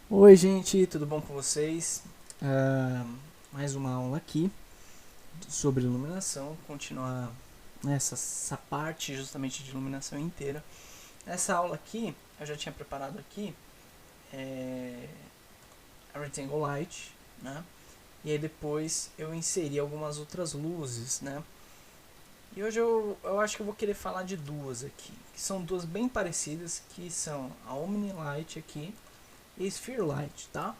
Oi gente, tudo bom com vocês? Mais uma aula aqui sobre iluminação, continuar essa parte justamente de iluminação inteira. Nessa aula aqui, eu já tinha preparado aqui a Rectangle Light, né? E aí depois eu inseri algumas outras luzes, né? E hoje eu acho que eu vou querer falar de duas aqui, que são duas bem parecidas, que são a Omni Light aqui e Sphere Light, tá?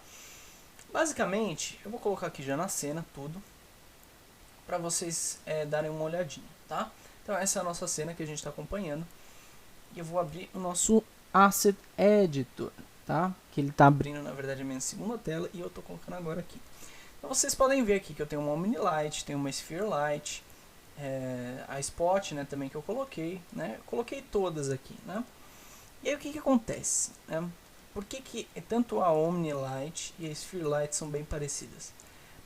Basicamente, eu vou colocar aqui já na cena tudo, para vocês darem uma olhadinha, tá? Então essa é a nossa cena que a gente está acompanhando. E eu vou abrir o nosso Asset Editor, tá? Que ele está abrindo, na verdade, a minha segunda tela e eu estou colocando agora aqui. Então vocês podem ver aqui que eu tenho uma Omni Light, tenho uma Sphere Light, a Spot, né, também que eu coloquei, né? Eu coloquei todas aqui, né? E aí o que acontece, né? Por que tanto a Omni Light e a Sphere Light são bem parecidas?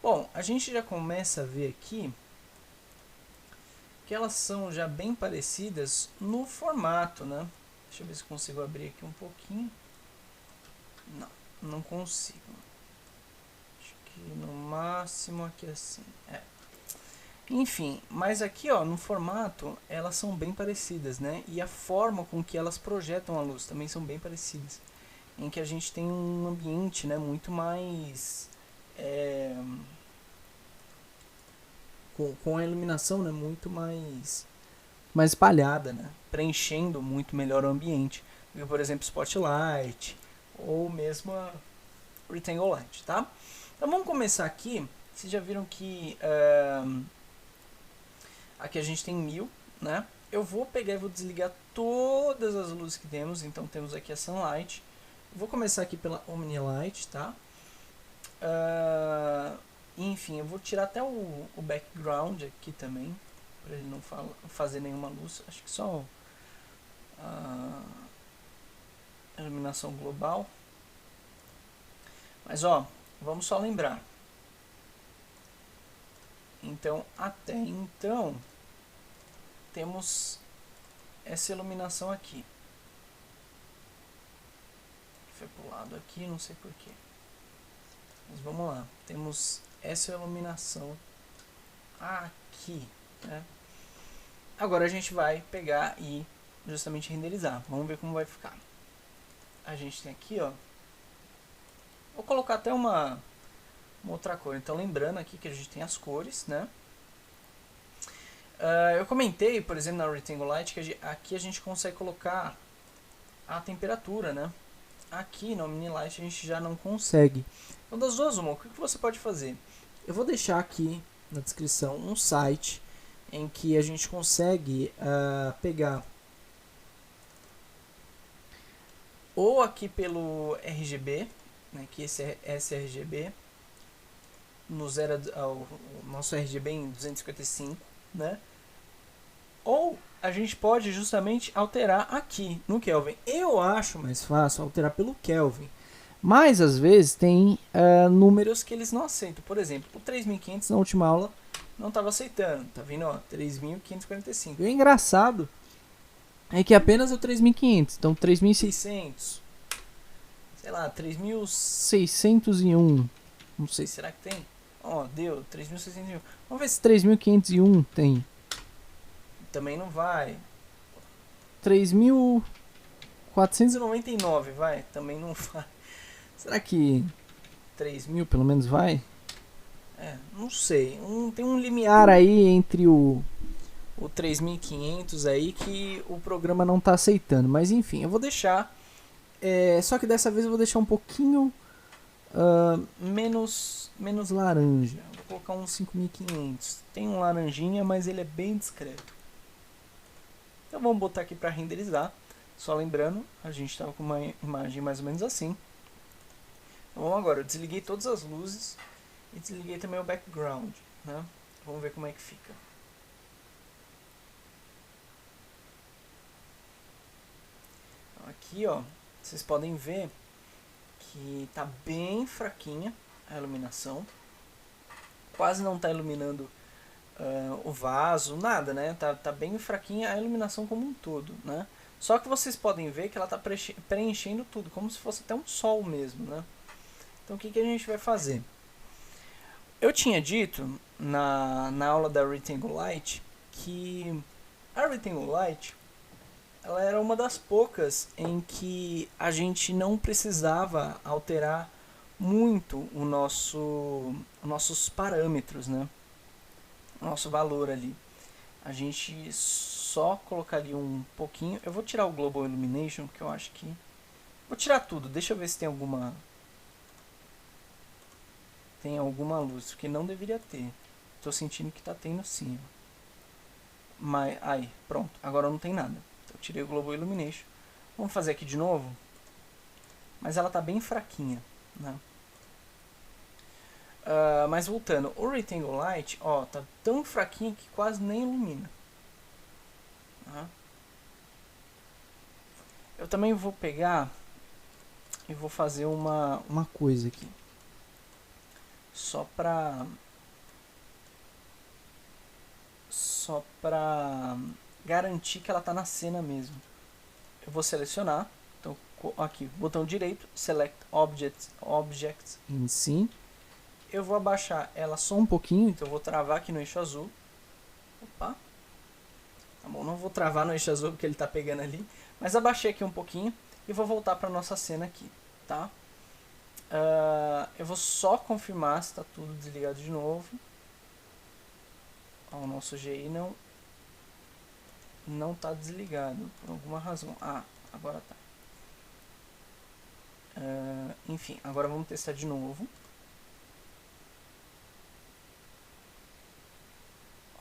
Bom, a gente já começa a ver aqui que elas são já bem parecidas no formato, né? Deixa eu ver se consigo abrir aqui um pouquinho. Não consigo. Acho que no máximo aqui assim. Enfim, mas aqui ó, no formato elas são bem parecidas, né? E a forma com que elas projetam a luz também são bem parecidas. Em que a gente tem um ambiente, né, muito mais com a iluminação, né, muito mais espalhada, né, preenchendo muito melhor o ambiente, por exemplo, Spotlight ou mesmo a Rectangle Light, tá? Então vamos começar aqui. Vocês já viram que aqui a gente tem 1000, né? Eu vou pegar e vou desligar todas as luzes que temos. Então temos aqui a Sunlight. Vou começar aqui pela Omni Light, tá? Enfim, eu vou tirar até o background aqui também, para ele não fazer nenhuma luz. Acho que só a iluminação global. Mas ó, vamos só lembrar. Então, até então, temos essa iluminação aqui. Foi pro lado aqui, não sei porquê. Mas vamos lá. Temos essa iluminação aqui, né? Agora a gente vai pegar e justamente renderizar. Vamos ver como vai ficar. A gente tem aqui, ó. Vou colocar até uma outra cor. Então lembrando aqui que a gente tem as cores, né? Eu comentei, por exemplo, na Rectangle Light que aqui a gente consegue colocar a temperatura, né? Aqui no Omni Light a gente já não consegue. Então das duas uma, o que você pode fazer? Eu vou deixar aqui na descrição um site em que a gente consegue pegar ou aqui pelo RGB, né, que esse é sRGB, no o nosso RGB em 255, né? Ou a gente pode justamente alterar aqui no Kelvin. Eu acho mais fácil alterar pelo Kelvin, mas às vezes tem números que eles não aceitam. Por exemplo, o 3500 na última aula não estava aceitando, tá vendo? Ó, 3545. E o engraçado é que apenas o 3500, então 3600, sei lá, 3601, não sei, será que tem? Ó, deu 3601. Vamos ver se 3501 tem. Também não vai. 3.499 vai, também não vai. Será que 3.000 pelo menos vai? Não sei. Tem um limiar aí entre o 3.500 aí que o programa não está aceitando. Mas enfim, eu vou deixar. Só que dessa vez eu vou deixar um pouquinho menos laranja. Vou colocar uns 5.500. Tem um laranjinha, mas ele é bem discreto. Então vamos botar aqui para renderizar. Só lembrando, a gente estava com uma imagem mais ou menos assim. Então vamos agora, eu desliguei todas as luzes e desliguei também o background, né? Vamos ver como é que fica. Então, aqui ó, vocês podem ver que está bem fraquinha a iluminação. Quase não está iluminando o vaso, nada, né? Tá bem fraquinha a iluminação como um todo, né? Só que vocês podem ver que ela tá preenchendo tudo, como se fosse até um sol mesmo, né? Então o que a gente vai fazer? Eu tinha dito na aula da Rectangle Light que a Rectangle Light ela era uma das poucas em que a gente não precisava alterar muito nossos parâmetros, né? O nosso valor ali. A gente só colocaria um pouquinho. Eu vou tirar o Global Illumination, que eu acho que... Vou tirar tudo, deixa eu ver se tem alguma luz, que não deveria ter. Tô sentindo que tá tendo sim. Mas, aí, pronto, agora não tem nada. Então, eu tirei o Global Illumination. Vamos fazer aqui de novo. Mas ela tá bem fraquinha, né? Mas voltando, o Rectangle Light, ó, tá tão fraquinho que quase nem ilumina. Eu também vou pegar e vou fazer uma coisa aqui. Só pra garantir que ela tá na cena mesmo. Eu vou selecionar, então aqui, botão direito, Select Objects in Scene. Eu vou abaixar ela só um pouquinho, então eu vou travar aqui no eixo azul. Opa. Tá bom, não vou travar no eixo azul porque ele tá pegando ali, mas abaixei aqui um pouquinho e vou voltar para nossa cena aqui, tá? Eu vou só confirmar se está tudo desligado de novo. Ó, o nosso GI não está desligado por alguma razão. Ah, agora tá. Enfim, agora vamos testar de novo.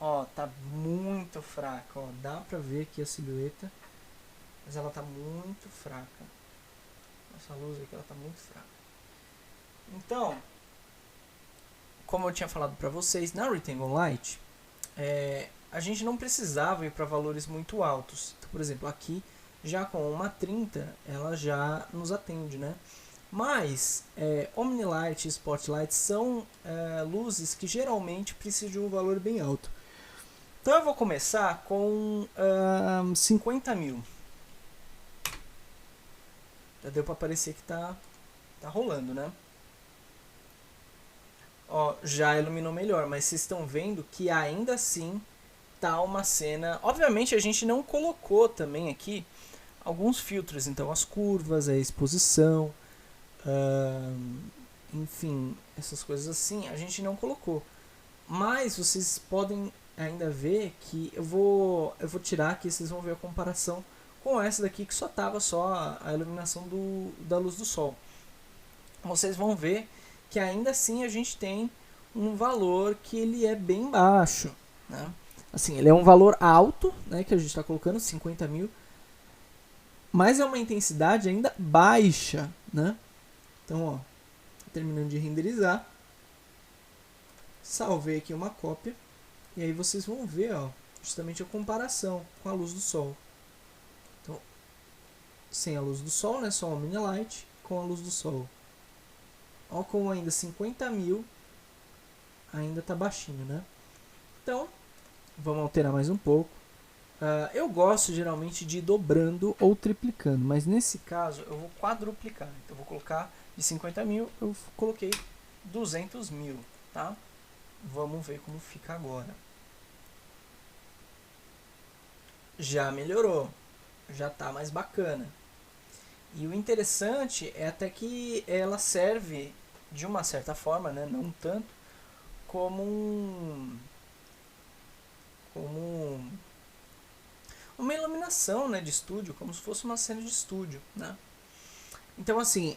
Ó, tá muito fraca, ó. Dá pra ver aqui a silhueta, mas ela tá muito fraca. Essa luz aqui, ela tá muito fraca. Então, como eu tinha falado pra vocês, na Rectangle Light, a gente não precisava ir para valores muito altos. Então, por exemplo, aqui, já com uma 30, ela já nos atende, né? Mas, Omnilight e Spotlight são luzes que geralmente precisam de um valor bem alto. Então eu vou começar com 50 mil. Já deu para parecer que tá rolando, né? Ó, já iluminou melhor, mas vocês estão vendo que ainda assim tá uma cena... Obviamente a gente não colocou também aqui alguns filtros, então as curvas, a exposição, enfim, essas coisas assim a gente não colocou. Mas vocês podem ainda ver que eu vou tirar aqui, vocês vão ver a comparação com essa daqui que só tava a iluminação da luz do sol. Vocês vão ver que ainda assim a gente tem um valor que ele é bem baixo, né? Assim, ele é um valor alto, né, que a gente está colocando, 50 mil, mas é uma intensidade ainda baixa, né? Então, ó, terminando de renderizar, salvei aqui uma cópia, e aí vocês vão ver, ó, justamente a comparação com a luz do sol. Então, sem a luz do sol, né, só o mini light com a luz do sol. Ó, como ainda 50 mil, ainda tá baixinho, né? Então, vamos alterar mais um pouco. Eu gosto geralmente de ir dobrando ou triplicando, mas nesse caso eu vou quadruplicar. Então eu vou colocar de 50 mil, eu coloquei 200 mil, tá? Vamos ver como fica agora. Já melhorou, já tá mais bacana. E o interessante é até que ela serve de uma certa forma, né, não tanto, como uma iluminação, né, de estúdio, como se fosse uma cena de estúdio, né? Então assim,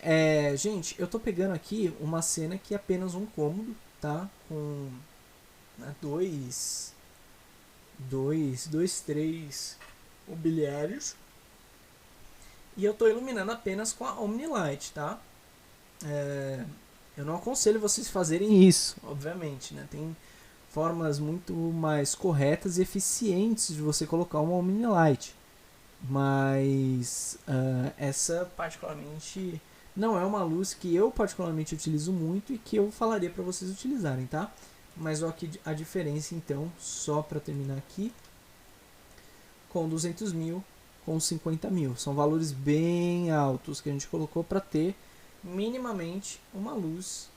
gente, eu tô pegando aqui uma cena que é apenas um cômodo, tá? Com, né, três mobiliários. E eu tô iluminando apenas com a Omnilight, tá? Eu não aconselho vocês fazerem isso, obviamente, né? Tem formas muito mais corretas e eficientes de você colocar uma Omnilight. Mas essa particularmente não é uma luz que eu particularmente utilizo muito e que eu falaria para vocês utilizarem, tá? Mas olha aqui a diferença então, só para terminar aqui, com 200 mil, com 50 mil. São valores bem altos que a gente colocou para ter minimamente uma luz,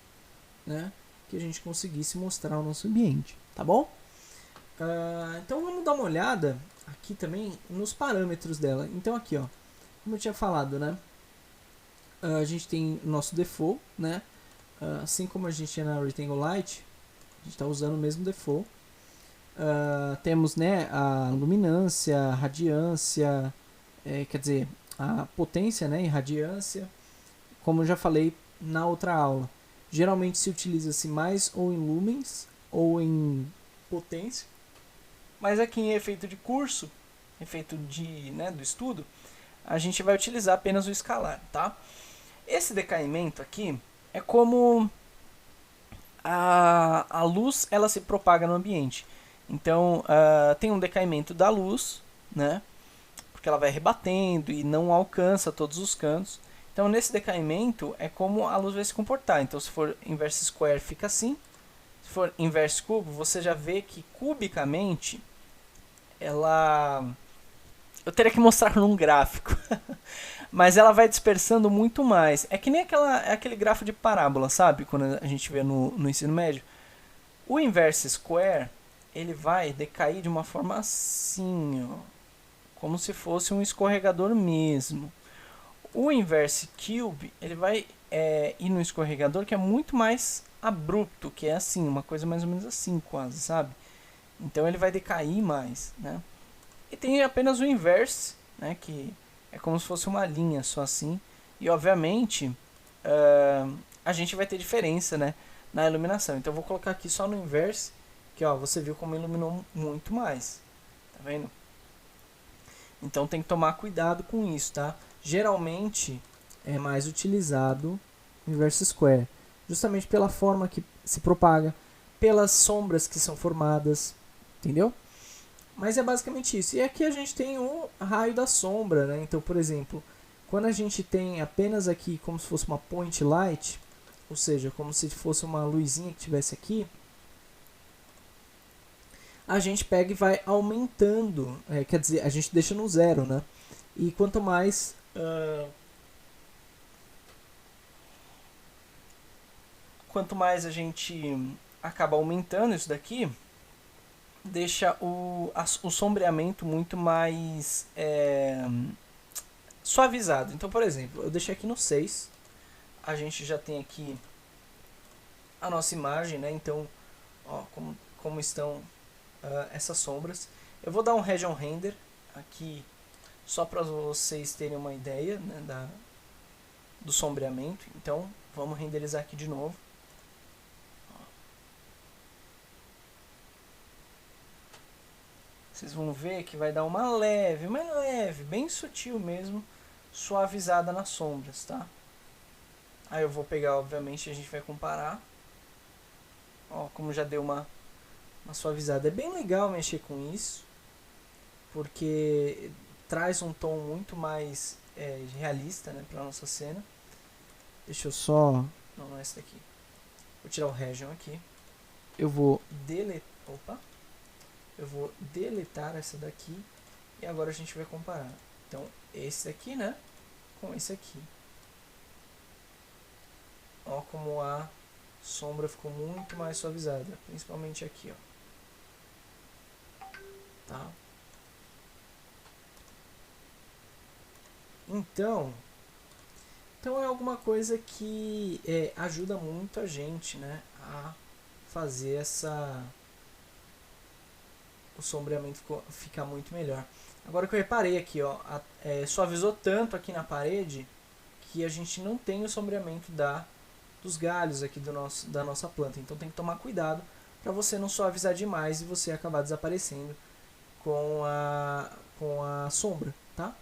né, que a gente conseguisse mostrar o nosso ambiente, tá bom? Então vamos dar uma olhada aqui também nos parâmetros dela. Então aqui, ó, como eu tinha falado, né, a gente tem o nosso default, né, assim como a gente tinha na Rectangle Light, a gente está usando o mesmo default. Temos, né, a luminância, a radiância, quer dizer, a potência, né, e radiância, como eu já falei na outra aula. Geralmente se utiliza-se mais ou em lumens ou em potência, mas aqui em efeito de curso, efeito né, do estudo, a gente vai utilizar apenas o escalar, tá? Esse decaimento aqui é como a luz ela se propaga no ambiente. Então tem um decaimento da luz, né? Porque ela vai rebatendo e não alcança todos os cantos. Então nesse decaimento é como a luz vai se comportar. Então se for inverse square fica assim. Se for inverse cubo, você já vê que cubicamente ela... Eu teria que mostrar num gráfico. Mas ela vai dispersando muito mais. É que nem aquele grafo de parábola, sabe? Quando a gente vê no ensino médio. O inverse square, ele vai decair de uma forma assim, ó, como se fosse um escorregador mesmo. O inverse cube, ele vai ir no escorregador que é muito mais abrupto, que é assim, uma coisa mais ou menos assim quase, sabe? Então ele vai decair mais, né? E tem apenas o inverse, né, que é como se fosse uma linha só assim. E obviamente a gente vai ter diferença, né, na iluminação. Então eu vou colocar aqui só no inverse, que ó, você viu como iluminou muito mais. Tá vendo? Então tem que tomar cuidado com isso, tá? Geralmente é mais utilizado o inverse square, justamente pela forma que se propaga, pelas sombras que são formadas, entendeu? Mas é basicamente isso. E aqui a gente tem o raio da sombra, né? Então, por exemplo, quando a gente tem apenas aqui como se fosse uma point light, ou seja, como se fosse uma luzinha que tivesse aqui, a gente pega e vai aumentando, quer dizer, a gente deixa no zero, né? E quanto mais a gente acaba aumentando isso daqui, deixa o sombreamento muito mais suavizado. Então, por exemplo, eu deixei aqui no 6, a gente já tem aqui a nossa imagem, né? Então, ó, como estão essas sombras. Eu vou dar um region render aqui só para vocês terem uma ideia, né, do sombreamento. Então vamos renderizar aqui de novo. Vocês vão ver que vai dar uma leve, bem sutil mesmo, suavizada nas sombras, tá? Aí eu vou pegar, obviamente, a gente vai comparar. Ó, como já deu uma suavizada. É bem legal mexer com isso, porque traz um tom muito mais realista, né, para nossa cena. Deixa eu só... Não é esse daqui. Vou tirar o region aqui. Eu vou deletar essa daqui. E agora a gente vai comparar. Então, esse daqui, né, com esse aqui. Ó como a sombra ficou muito mais suavizada. Principalmente aqui, ó. Tá? Então é alguma coisa que ajuda muito a gente, né, a fazer o sombreamento ficar muito melhor. Agora que eu reparei aqui, ó, suavizou tanto aqui na parede que a gente não tem o sombreamento dos galhos aqui da nossa planta. Então tem que tomar cuidado para você não suavizar demais e você acabar desaparecendo com a sombra, tá?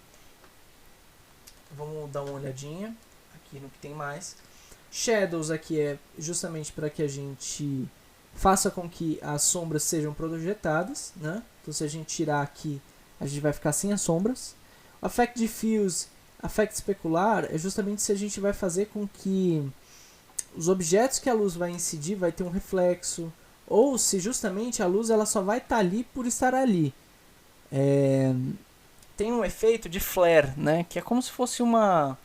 Vamos dar uma olhadinha aqui no que tem mais. Shadows aqui é justamente para que a gente faça com que as sombras sejam projetadas, né? Então se a gente tirar aqui, a gente vai ficar sem as sombras. O Effect Diffuse, Effect Specular é justamente se a gente vai fazer com que os objetos que a luz vai incidir vai ter um reflexo, ou se justamente a luz ela só vai estar ali por estar ali. Tem um efeito de flare, né? Que é como se fosse uma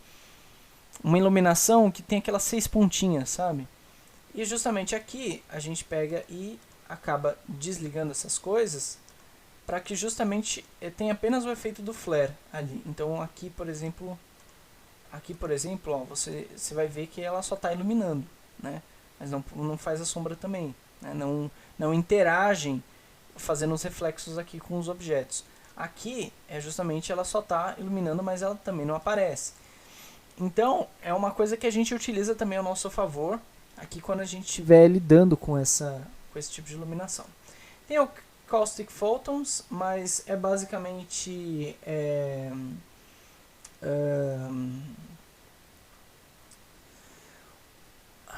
iluminação que tem aquelas 6 pontinhas, sabe? E justamente aqui a gente pega e acaba desligando essas coisas para que justamente tenha apenas o efeito do flare ali. Então aqui, por exemplo, ó, você vai ver que ela só está iluminando, né? Mas não faz a sombra também, né? Não interagem fazendo os reflexos aqui com os objetos. Aqui é justamente ela só está iluminando, mas ela também não aparece. Então é uma coisa que a gente utiliza também ao nosso favor aqui quando a gente estiver lidando com esse tipo de iluminação. Tem o Caustic Photons, mas é basicamente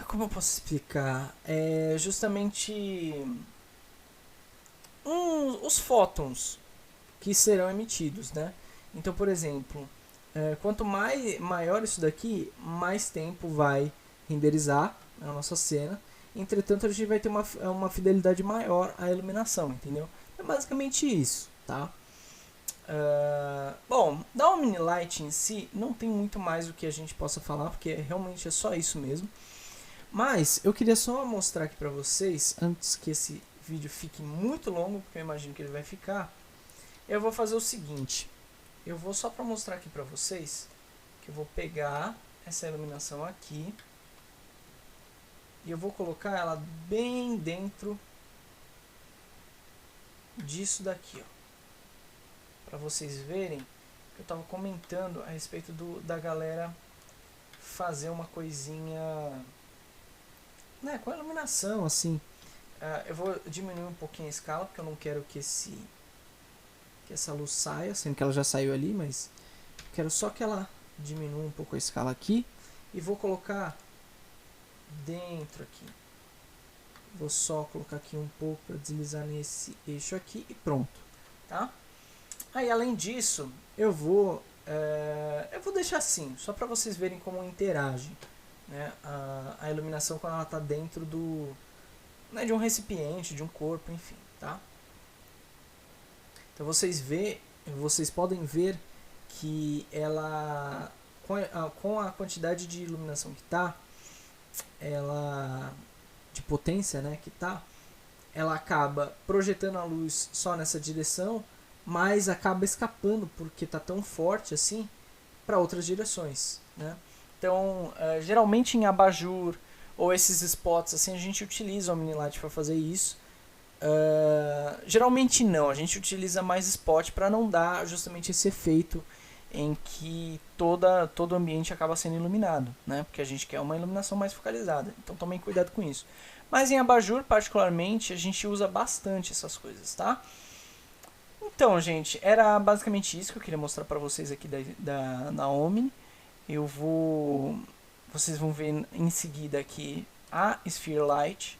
como eu posso explicar? É justamente os fótons que serão emitidos, né? Então, por exemplo, quanto maior isso daqui, mais tempo vai renderizar a nossa cena. Entretanto, a gente vai ter uma fidelidade maior à iluminação, entendeu? É basicamente isso, tá? Bom, da Omnilight em si, não tem muito mais o que a gente possa falar, porque realmente é só isso mesmo. Mas eu queria só mostrar aqui pra vocês, antes que esse vídeo fique muito longo, porque eu imagino que ele vai ficar, eu vou fazer o seguinte. Eu vou só para mostrar aqui pra vocês, que eu vou pegar essa iluminação aqui e eu vou colocar ela bem dentro disso daqui, ó. Para vocês verem que eu estava comentando a respeito da galera fazer uma coisinha, né, com a iluminação assim. Eu vou diminuir um pouquinho a escala, porque eu não quero que essa luz saia, sendo que ela já saiu ali, mas quero só que ela diminua um pouco a escala aqui e vou colocar dentro aqui. Vou só colocar aqui um pouco para deslizar nesse eixo aqui e pronto, tá? Aí além disso, eu vou deixar assim, só para vocês verem como interage, né, a iluminação quando ela está dentro né, de um recipiente, de um corpo, enfim, tá? Então vocês podem ver que ela, com a quantidade de iluminação que está, de potência, né, que tá, ela acaba projetando a luz só nessa direção, mas acaba escapando porque tá tão forte assim para outras direções, né? Então, geralmente em abajur ou esses spots assim a gente utiliza o Omnilight para fazer isso. Geralmente não, a gente utiliza mais spot para não dar justamente esse efeito em que todo o ambiente acaba sendo iluminado, né? Porque a gente quer uma iluminação mais focalizada, então tomem cuidado com isso. Mas em abajur, particularmente, a gente usa bastante essas coisas, tá? Então, gente, era basicamente isso que eu queria mostrar para vocês aqui da Omni. Vocês vão ver em seguida aqui a Sphere Light,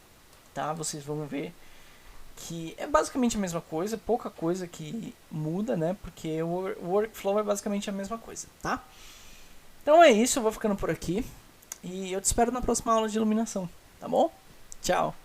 tá? Vocês vão ver que é basicamente a mesma coisa, pouca coisa que muda, né? Porque o workflow é basicamente a mesma coisa, tá? Então é isso, eu vou ficando por aqui e eu te espero na próxima aula de iluminação, tá bom? Tchau!